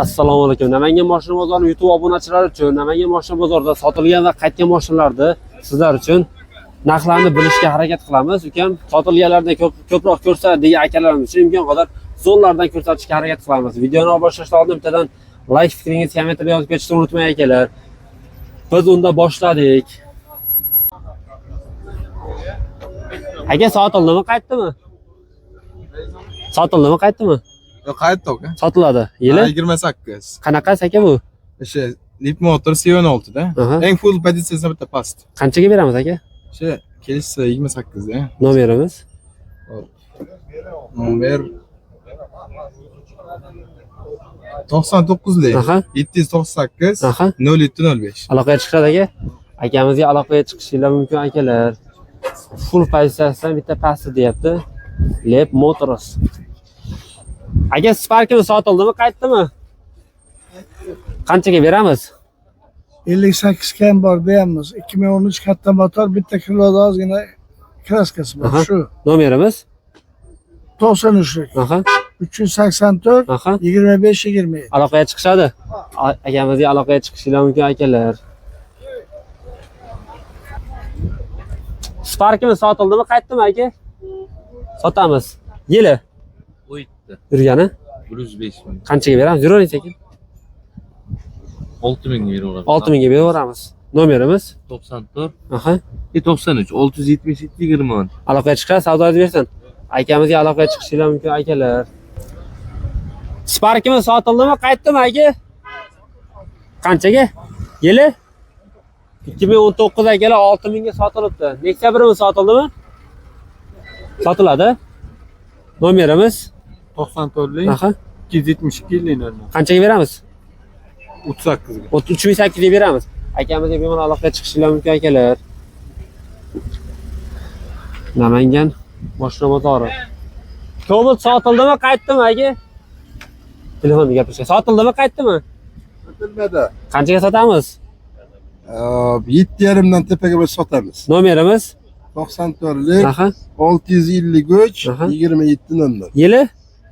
Assalomu alaykum. Namangan mashina bozori YouTube obunachilari uchun Namangan mashina bozorida sotilgan va qaytgan mashinalarni sizlar uchun narxlarini bilishga harakat qilamiz. Ukam sotilganlardan ko'proq ko'rsatadi degan akalarimiz uchun imkon qadar zo'rlardan ko'rsatishga harakat qilamiz. Videoni boshlashdan oldin bittadan like fikringizni kommentariyga yozib ketishni unutmang akalar. Biz unda boshladik. Aka sotildimi, qaytdimi? Sotildimi, qaytdimi? Yo'q, qaytdi aka. Sotiladi. Yili 28. Qanaqasi aka bu? O'sha Leap Motor C16 da. Eng full pozitsiyasi bitta past. Qanchaga beramiz aka? O'sha kelishsa 28 da. Nomerimiz? Nomer 99 lik. 798 0705. Aloqaga chiqadi aka. Akamizga aloqaga chiqishingiz mumkin akalar. Full pozitsiyasidan bitta pasti deyapti. Leap Motors. Aka Spark'imiz sotildimi, qaytdimi? Qanchaga beramiz? 58 kam bor beramiz. 2013 katta motor, bitta kiloda ozgina kraskasi bor. Shu. Nomerimiz? 93 lik. 384 25 20. Aloqaga chiqishadi. Akamizga aloqaga chiqishingiz mumkin akalar. Spark'imiz sotildimi, qaytdimi aka? Sotamiz. Yili O'yitdi. Yurgani? 105 ming. Qanchaga beramiz? Yuravering sekin. 6 mingga beraveramiz. 6 mingga beraveramiz. Nomerimiz? 94 93 677 20. Aloqaga chiqadi, savdoingizni bersin. Akamizga aloqaga chiqishingiz mumkin akalar. Spark'imiz sotildimi, qaytdimi aka? Qanchaga? Yili 2019 akalar 6 mingga sotilibdi. Nexia 1 sotildimi? Sotiladi. Nomerimiz 94 lik. 272 lik. Qanchaga beramiz? 38 ga. 38 ga beramiz. Akamizga bemalol aloqaga chiqishingiz mumkin akalar. Namangan mashina bozori. Cobalt sotildimi, qaytdimi aka? Telefonda gapirishga. Sotildimi, qaytdimi? Sotilmadi. Qanchaga sotamiz? 7,5 dan tepaga biz sotamiz. Nomerimiz 94 lik. 653 27 nol. Yili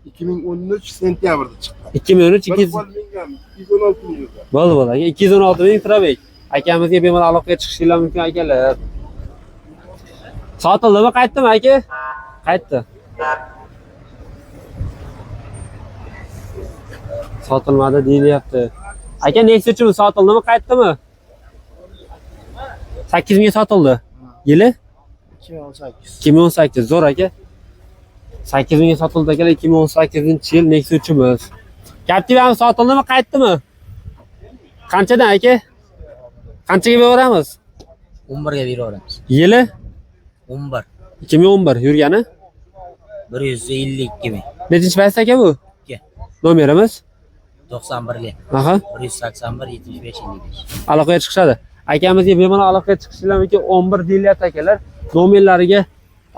2013 sentyabrda chiqqan. 2013 216 ming. bo'ldi aka. 216 ming probek. Akamizga bemalol aloqaga chiqishingiz mumkin akalar. Sotildimi, qaytdimi aka? Qaytdi. Sotilmadi deyilyapti. Aka Nexia uchun sotildimi, qaytdimi? 8 mingga sotildi. Yili 2018. Zo'r aka. 8 mingga sotildi akalar, 2018-yil Nexia uchunmiz. Captiva'miz sotildimi, qaytdimi? Qanchadan aka? Qanchaga beraveramiz? 11 ga beraveramiz. Yili 11. 2011 yurgani? 152 ming. Nechinchi payt aka bu? 2. Nomerimiz? 91 ga. 181 75 55. Aloqaga chiqishadi. Akamizga bemalol aloqaga chiqishingiz mumkin. 11 deyilyapti akalar. Nomerlariga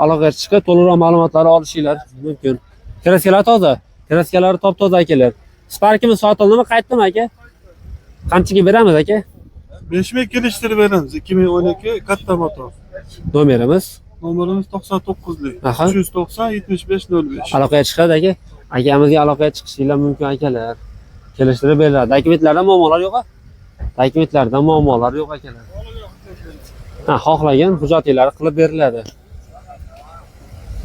aloqaga chiqib to'liqroq ma'lumotlarni olishingiz mumkin. Kraskalar toza, kraskalari top-toza akalar. Spark'imiz sotildimi, qaytdimi aka? Qanchaga beramiz aka? 5 ming kelishtirib beramiz. 2012 katta motor. Nomerimiz? Nomerimiz 99 lik. 390 75 05. Aloqaga chiqadi aka. Akamizga aloqaga chiqishingiz mumkin akalar. Kelishtirib beriladi. Dokumentlarda muammolar yo'q-a? Dokumentlarda muammolar yo'q akalar. Xohlagan hujjatingizni qilib beriladi.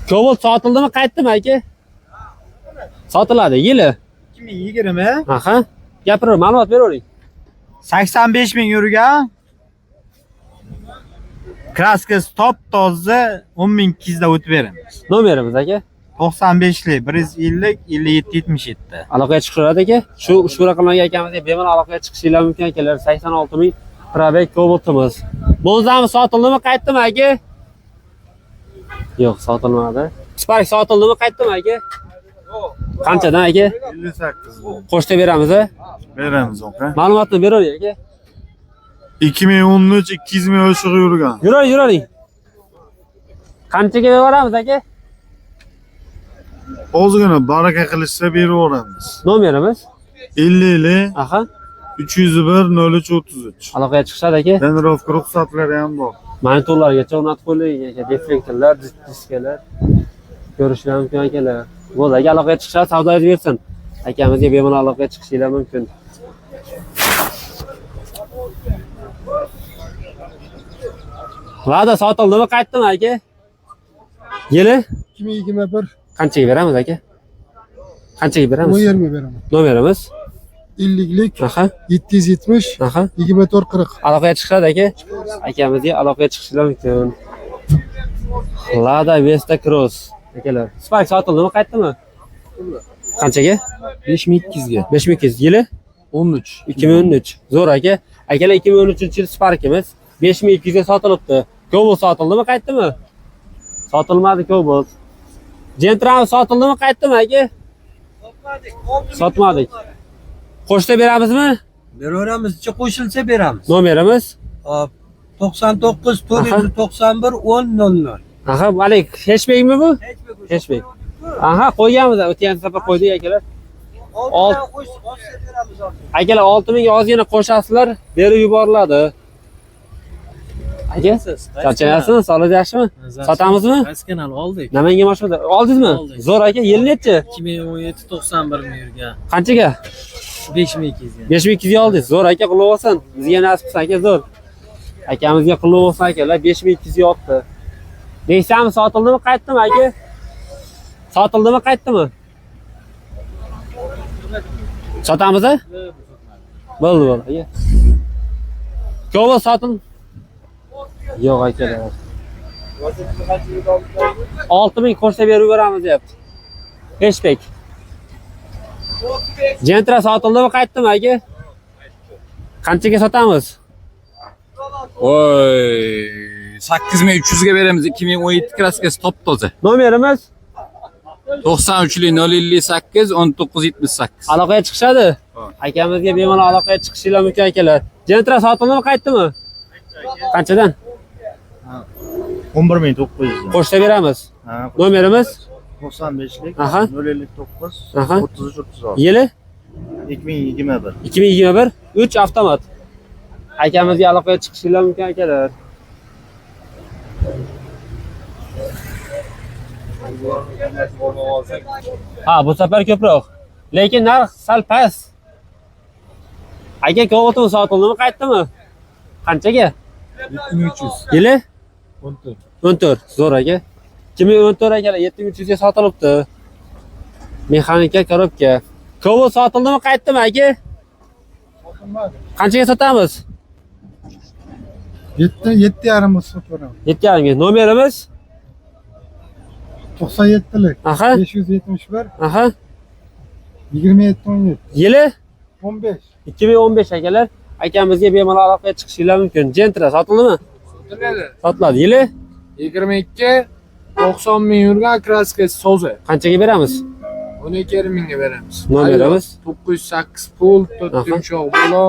Cobalt sotildimi, qaytdimi aka? Sotiladi. Yili 2020. Gapiring, ma'lumot beravering. 85 ming yurgan. Kraskasi top toza 10 ming kizda o'tib beramiz. Nomerimiz aka? 95 lik 150 57 77. Aloqaga chiqishadi aka. Ushbu raqamlarga akamizga bemalol aloqaga chiqishingiz mumkin akalar. 86 ming probek Cobaltimiz. Monzamiz sotildimi, qaytdimi aka? Yo'q, sotilmadi. Spark sotildimi, qaytdimi aka? Qanchadan aka? 58. Qo'shta beramiz a? Beramiz aka. Ma'lumotni beravering aka. 2013 200 ming o'shiq yurgan. Yuravering. Qanchaga beramiz aka? Ozgina baraka qilishsa beraveramiz. Nomerimiz? 50 lik. 301 03 33. Aloqaga chiqishadi aka. Tonirovka ruxsatlari ham bor. Monitorlargacha o'rnatib qo'yilgan aka, deflektorlar, diskalar ko'rishingiz mumkin akalar. Bo'ldi aka, aloqaga chiqishadi, savdoingizni bersin. akamizga bemalol aloqaga chiqishinglar mumkin. Lada sotildimi, qaytdimi aka? Yili 2021 qanchaga beramiz aka? Qanchaga beramiz? 20 beraman. Nomerimiz? 50lik Aha. 770 Aha. 2440. Aloqaga chiqadi aka. Akamizga aloqaga chiqishinglar mumkin. Lada Vesta Cross akalar. Spark sotildimi, qaytdimi? Qanchaga? 5200 ga. 5200 yili 13. 2013. Zo'r aka. Akalar 2013-yil Sparkimiz 5200 ga sotilibdi. Cobalt sotildimi, qaytdimi? Sotilmadi Cobalt. Gentra sotildimi, qaytdimi aka? Sotmadik. Qo'shta beramizmi? Beraveramiz, qo'shilsa beramiz. Nomerimiz? Hop. 99 491 1000. Aha, alik hechbekmi bu? Hechbek. Aha, qo'yganmiz, o'tgan safar qo'ydik akalar. Akalar 6000 ga ozgina qo'shasizlar, berib yuboriladi. Aka, charchayapsizmi? Sog'liq yaxshimi? Sotamizmi? Qaysi kanal oldik? Namangan mashina oldingizmi? Oldik. Zo'r aka, yil nechi? 2017 91 ming yurgan. Qanchaga? 5200 ga. 5200 ga oldingiz. Zo'r aka, qutlug' bo'lsin. Bizga nasib qilsa aka, zo'r. Akamizga qutlug' bo'lsin akalar, 5200 ga olibdi. Neysami sotildimi, qaytdimi aka? Sotildimi, qaytdimi? Sotamiz-a? Bo'ldi, aka. Ko'p sotin. Yo'q akalar. 6000 qo'shta berib beramiz deyapti. Hechbek. Gentra sotildimi, qaytdimi aka? Qanchaga sotamiz? Oy, 8300 ga beramiz. 2017 kraskasi top toza. Nomerimiz 93lik 058 1978. aloqaga chiqishadi. Akamizga bemalol aloqaga chiqishinglar mumkin akalar. Gentra sotildimi, qaytdimi? Qanchadan? 11900. Qo'shta beramiz. Ha, Nomerimiz 95lik Aha. 059 Aha. 3336. yili 2021. 2021 3 avtomat. Akamizga aloqaga chiqishinglar mumkin akalar. Ha, bu safar ko'proq. Lekin narx sal past. Aka, Cobalt sotildimi, qaytdimi? Qanchaga? 7300. Yili 14. 14. Zo'r aka. 2014 akalar 7300 ga sotilibdi. Mexanika korobka. Cobalt sotildimi, qaytdimi aka? Qanchaga sotamiz? 7,5 sotaveramiz. 7,5 ga. Nomerimiz? 97lik Aha. 571 Aha. 2717 Yili 15. 2015 akalar. Akamizga bemalol aloqaga chiqishinglar mumkin. Gentra sotildimi? Sotiladi. Yili 22 90 ming yurgan kraskasi so'zi. qanchaga beramiz? 12 mingga beramiz. Nomerimiz? 908 pul, 4 Aha. yumshoq bo'lo,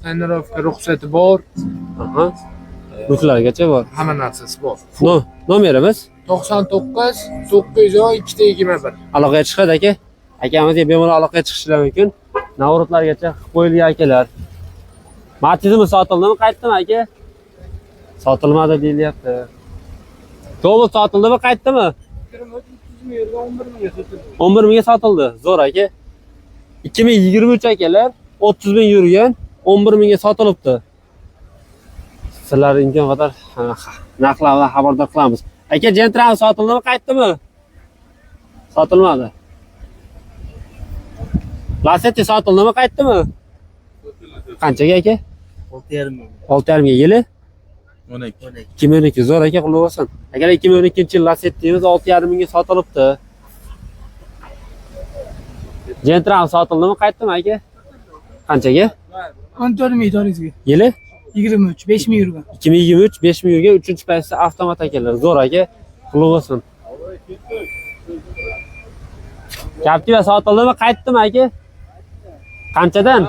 tonirovka ruxsati bor, Aha. Buklargacha bor. hamma narsasi bor. Nomerimiz? 99 910 221. Aloqaga chiqadi aka. Akamizga bemalol aloqaga chiqishinglar mumkin. Navrotlargacha qilib qo'yilgan akalar. Matizmi sotildimi, qaytdimi aka? Sotilmadi deyilyapti. Cobalt sotildimi, qaytdimi? 11 mingga sotildi. Zo'r aka. 2023 akalar 30 ming yurgan, 11 mingga sotilibdi. Sizlar imkon qadar narxlardan xabardor qilamiz. Aka, Gentra sotildimi, qaytdimi? Sotilmadi. Lasetti sotildimi, qaytdimi? Qanchaga aka? 6,5 ming. 6,5 ga. Yili 12. 2012. Zo'r aka, qutlug' bo'lsin. Akalar 2012-yil Lasettimiz 6,5 mingga sotilibdi. Gentra sotildimi, qaytdimi aka? Qanchaga? 14,000 Yili 23 5,000 yurgan. 2023 5000 yurga 3-paysi avtomat akalar. Zo'r aka, qutlug' bo'lsin. Captiva sotildimi, qaytdimi aka? Qanchadan?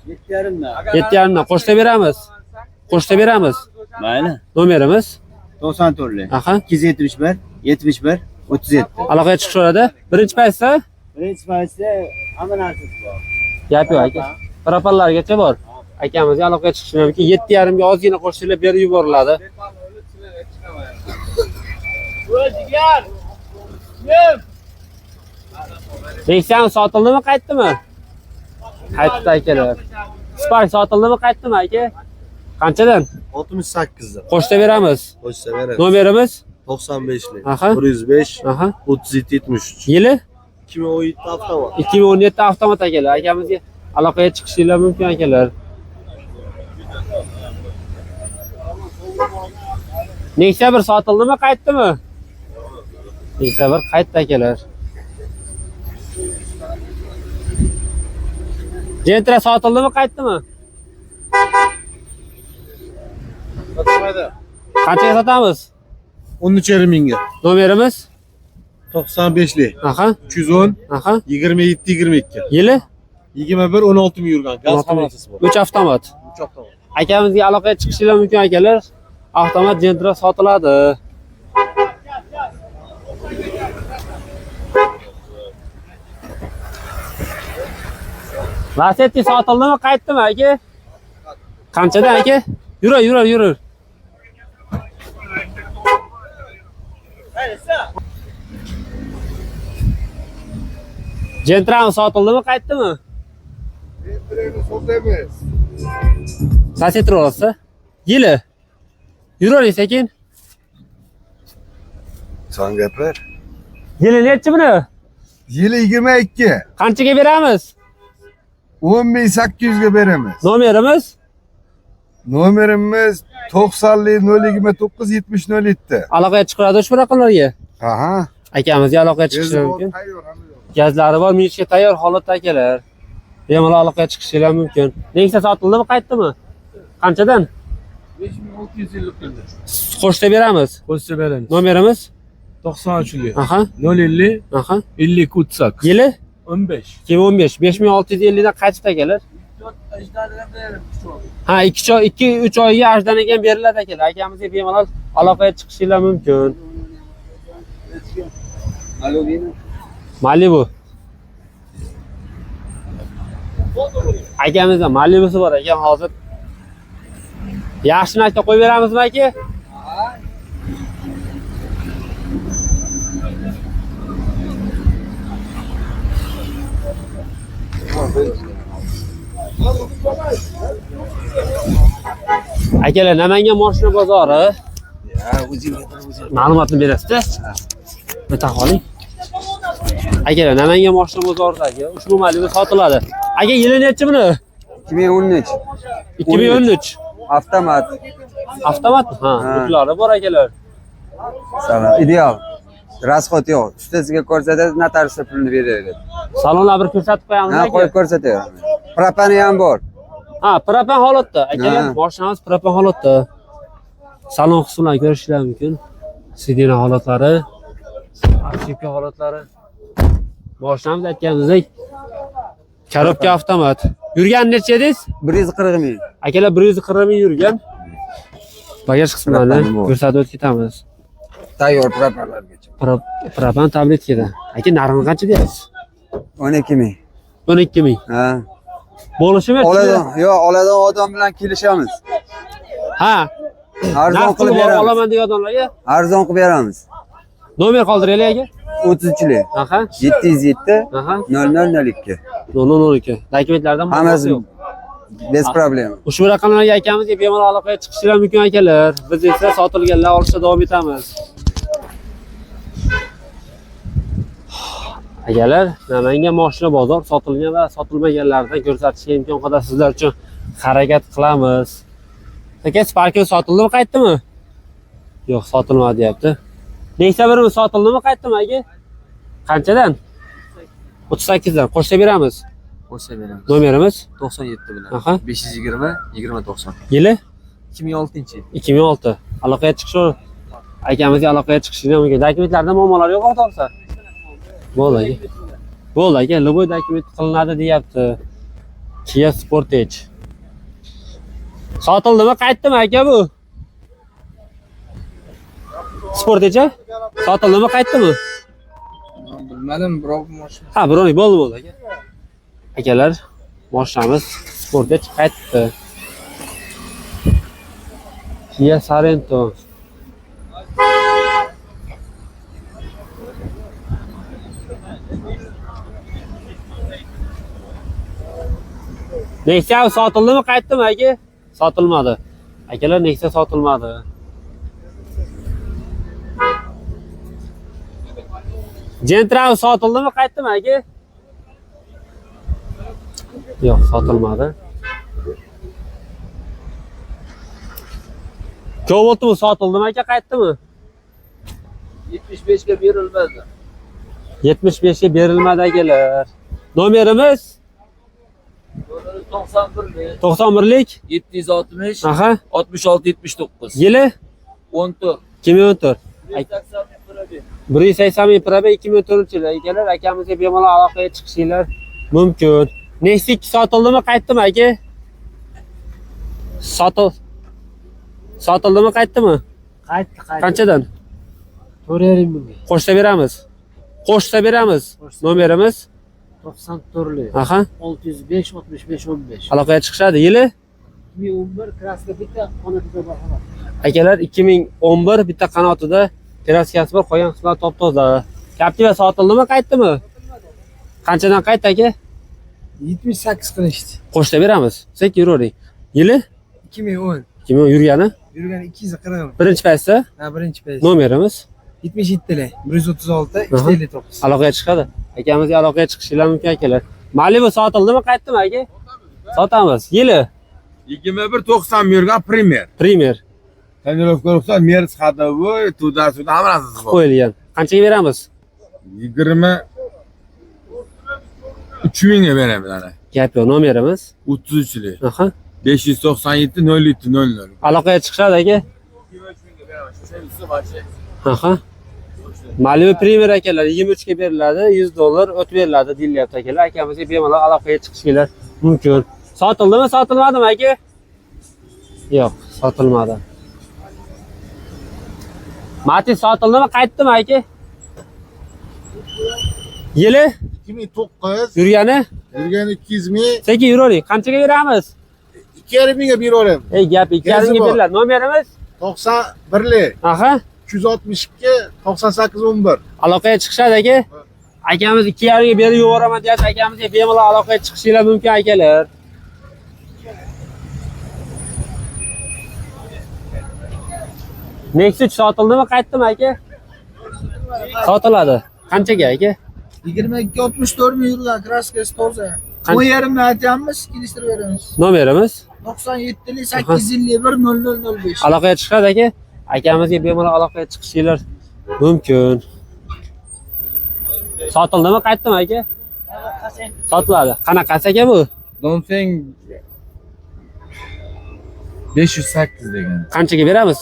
7,5 dan. 7,5 dan. Qo'shta beramiz. Qo'shta beramiz. Mayli. Nomerimiz? 94lik Aha. 271 71 37. Aloqaga chiqishadi. Birinchi paytda Birinchi paytda hamma narsasi bor. gap yo'q aka. Propallargacha bor. Akamizga aloqaga chiqishlar mumkin. 7,5 ga ozgina qo'shilib berib yuboriladi. Nexia sotildimi, qaytdimi? Qaytdi akalar. Spark sotildimi, qaytdimi aka? Qanchadan? 68 dan. Qo'shta beramiz. Qo'shsa beramiz. Nomerimiz? 95 lik. Aha. 105 Aha. 37 73. Yili? 2017 avtomat. 2017 avtomat akalar. Akamizga aloqaga chiqishinglar mumkin akalar. Nexia 1 sotildimi, qaytdimi? Nexia 1 qaytdi akalar. Gentra sotildimi, qaytdimi? Qanchaga sotamiz? 13,5 mingga. Nomerimiz? 95 lik. Aha. 310 Aha. 27 22. Yili? 21 16 ming yurgan. Gaz hammasi bor. 3 avtomat. 3 avtomat. Akamizga aloqaga chiqishinglar mumkin akalar. Avtomat Gentra sotiladi. Lasetti sotildimi, qaytdimi aka? Qanchadan aka? Yur. Gentra sotildimi, qaytdimi? Lasetti ro'sa. Yili. Yuravering sekin. Sen gapir. Yili nechi buni? Yili 22. Qanchaga beramiz? 10.800 ga beramiz. Nomerimiz? Nomerimiz 90 029 70 07. Aloqaga chiqadi ushbu raqamlarga. Aha. Akamizga aloqaga chiqishlar mumkin. Gazlari bor, minishga tayyor holatda akalar. Bemalol aloqaga chiqishlar mumkin. Nexia sotildimi, qaytdimi? Qanchadan? 5650 pulda. Qo'shta beramiz. Qo'shsa beramiz. Nomerimiz? 93 lik. Aha. 050 Aha. 50 38. Yili? 15. 2015 5650 dan qaytdi akalar. Ha, 2-3 oyga ajdan ekan beriladi akalar. Akamizga bemalol aloqaga chiqishlar mumkin. Malibu. Akamizda Malibu'si bor ekan hozir. Yaxshi narxga qo'yib beramizmi aka? Akalar, Namangan mashina bozori. Ma'lumotni berasiz-da? Bitta qoling. Akalar, Namangan mashina bozoridagi ushbu Malibu sotiladi. Aka, yili nechi buni? 2013. 2013. Avtomat. Avtomatmi? Ha, buklari bor akalar. Salon ideal. Rasxod yo'q. Ustasiga ko'rsatadi, notariusga pulni beraveradi. Salonlar bir ko'rsatib qo'yamiz Ha, aka. qo'yib ko'rsataveramiz. Propani ham bor. Ha, propan holatda. Akalar, Ha. mashinamiz propan holatda. Salon qismlarini ko'rishingiz mumkin. Sidina holatlari, arxivka holatlari. Mashinamiz aytganimizdek korobka avtomat. Yurgan necha edingiz? 140 ming. Akalar 140 ming yurgan. Bagaj qismlarini ko'rsatib o'tib ketamiz. Tayyor propanlargacha. Propan tabletkada. Aka, narxi qancha deyapsiz? 12 ming. 12 ming. Ha. Bo'lishimi? Oladigan odam bilan kelishamiz. Ha. Arzon qilib beramiz. Olaman degan odamlarga Arzon qilib beramiz. nomer qoldiraylik aka. 33lik. Aha. 707 Aha. 0002. 002. Dokumentlardan Hammasi bez problem. Ushbu raqamlarga akamizga bemalol aloqaga chiqishlar mumkin akalar. Biz esa sotilganlar olishda davom etamiz. Akalar, Namangan mashina bozor sotilgan va sotilmaganlardan ko'rsatishga imkon qadar sizlar uchun harakat qilamiz. Aka, Spark sotildimi, qaytdimi? Yo'q, sotilmadi deyapti. Nexia 1 sotildimi, qaytdimi aka? Qanchadan? 38 dan. Qo'shsa beramiz. Qo'shsa beramiz. Nomerimiz 97 bilan. Aha. 520 2090. Yili 2006-yil. 2006. Aloqaga chiqish akamizga aloqaga chiqishinglar mumkin. Dokumentlarda muammolar yo'q o'rtoqsa. Bo'ldi aka. Bo'ldi aka, loboy dokument qilinadi deyapti. Kia Sportage. Sotildimi, qaytdimi aka bu? Sportage? Sotildimi, qaytdimi? Bilmadim, birov mashina. Ha, birovni bo'ldi aka. Akalar, mashinamiz Sportage qaytdi. Kia Sorento. Nexia sotildimi, qaytdimi aka? Sotilmadi. Akalar, Nexia sotilmadi. Gentra sotildimi, qaytdimi aka? Yo'q, sotilmadi. Koboltmi sotildimi aka, qaytdimi? 75 ga berilmadi. 75 ga berilmadi akalar. Nomerimiz 91 91lik 760 aha 66 79. yili 14. 2014. 180 180 probe 2014-yil akalar. Akamizga bemalol aloqaga chiqishinglar mumkin. Nexia 2 sotildimi, qaytdimi aka? Sotildimi, qaytdimi? Qaytdi. Qanchadan? 4,5 mingga. Qo'shsa beramiz. Qo'shsa beramiz. Nomerimiz 94lik. aha 605 65 15. aloqaga chiqishadi. Yili 2011 kraska bitta qanotida bor xolos. akalar 2011 bitta qanotida kraskasi bor, qolgan qismlar top-toza. Captiva sotildimi, qaytdimi? Qanchadan qaytdi aka? 78 qilishdi. Qo'shsa beramiz. Sekin yuravering. Yili 2010. 2000 yurgani? Yurgan 240. Birinchi paytda Ha, birinchi payt. nomerimiz 77lik 136 259. aloqaga chiqadi. Akamizga aloqaga chiqishinglar mumkin akalar. Malibu sotildimi, qaytdimi aka? Sotamiz. Yili 21.90 yurgan Premier. Premier Tonirovka ruxsat, Merz hadovi, tudasida hammasi bor. qo'yilgan. Qanchaga beramiz? 23 mingga beramiz ana. Gap yo'q, nomerimiz 33lik. aha 597 07 00. aloqaga chiqishadi aka. Aha. Malibu Premier akalar 23 ga beriladi, $100 o't beriladi deyilyapti akalar. Akamizga bemalol aloqaga chiqishinglar mumkin. Sotildimi, sotilmadimi aka? Yo'q, sotilmadi. Matiz sotildimi, qaytdimi aka? Yili 2009 yurgani? yurgan 200 ming, Sekin yuravering. Qanchaga beramiz? 2,5 mingga beraveramiz. Ey, gap 2,5 ga bor. beriladi. Nomerimiz 91lik aha 262 98 11. aloqaga chiqishadi aka. Akamiz 2,5 ga berib yuboraman deyapti. Akamizga bemalol aloqaga chiqishinglar mumkin akalar. Nexia sotildimi, qaytdimi aka? Sotiladi. Qanchaga aka? 22 64 ming yurgan kraskasi toza. Qancha? 10,5 ming aytamiz, kelishtirib beramiz. Nomerimiz 97lik 851 0005. aloqaga chiqadi aka. Akamizga bemalol aloqaga chiqishinglar mumkin. Sotildimi, qaytdimi aka? Sotiladi. Qanaqasi aka bu? Dongfeng 508 degan. Qanchaga beramiz?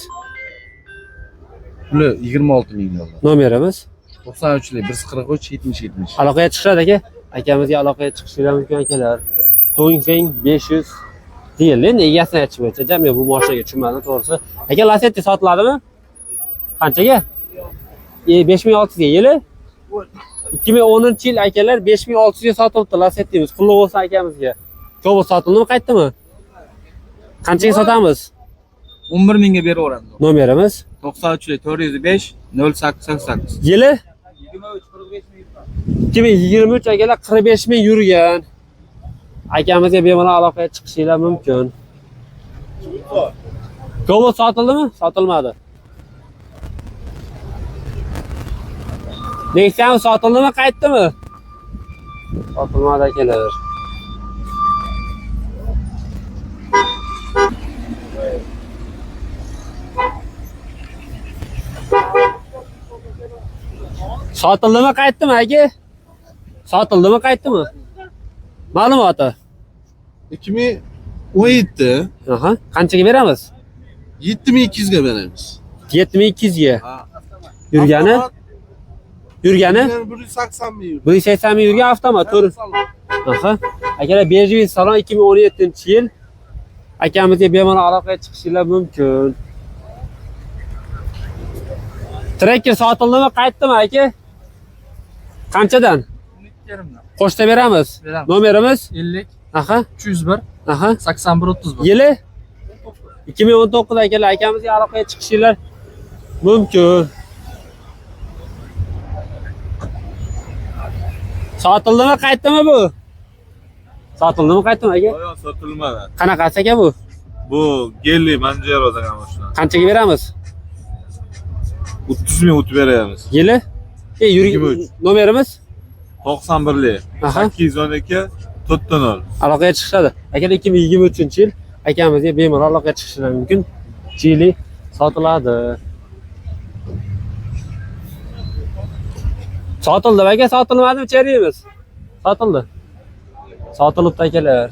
Puli 26 ming dollar. Nomerimiz 93lik 143 70 70. aloqaga chiqishadi aka. Akamizga aloqaga chiqishinglar mumkin akalar. Dongfeng 500 deyildi. Endi egasini aytish bo'yicha jamiyat bu mashinaga tushunmadim to'g'risi. Aka, Lacetti sotiladimi? Qanchaga? 5600 ga yili 2010-yil akalar 5600 ga sotilibdi Lacetti'miz. Qulluq bo'lsin akamizga. Cobalt sotildimi, qaytdimi? Qanchaga sotamiz? 11 mingga beraveramiz. Nomerimiz 93lik 405 0888. yili 2023 akalar 45 ming yurgan. Akamizga bemalol aloqaga chiqishinglar mumkin. Cobalt sotildimi? Sotilmadi. Nexia sotildimi, qaytdimi? Sotilmadi akalar. Sotildimi, qaytdimi aka? Sotildimi, qaytdimi? Ma'lumoti. 2017 Aha, qanchaga beramiz? 7200 ga beramiz. 7200 ga. Yurgani? 180 ming. 180 ming yurgan avtomat. Aha. Akalar, Berjivin salon 2017-yil. Akamizga bemalol aloqaga chiqishinglar mumkin. Tracker sotildimi, qaytdimi aka? Qanchadan? Qo'shta beramiz. Nomerimiz 50 aha 301 aha 81 31. yili 2019 akalar. Akamizga aloqaga chiqishinglar mumkin. Sotildimi, qaytdimi bu? Sotildimi qaytdimi aka? Yo'q, sotilmadi. Qanaqasi aka bu? Bu gelli Manjaro degan mashina. Qanchaga beramiz? 30 ming o'tib beramiz. Yili? Yuring 23. nomerimiz? 91lik. Aha. 812 4-0. Aloqaga chiqishadi. Aka 2023-yil akamizga bemalol aloqaga chiqishlari mumkin. Chili sotiladi. Sotildi aka, sotilmadimi cheriymiz? Sotildi. Sotilibdi akalar.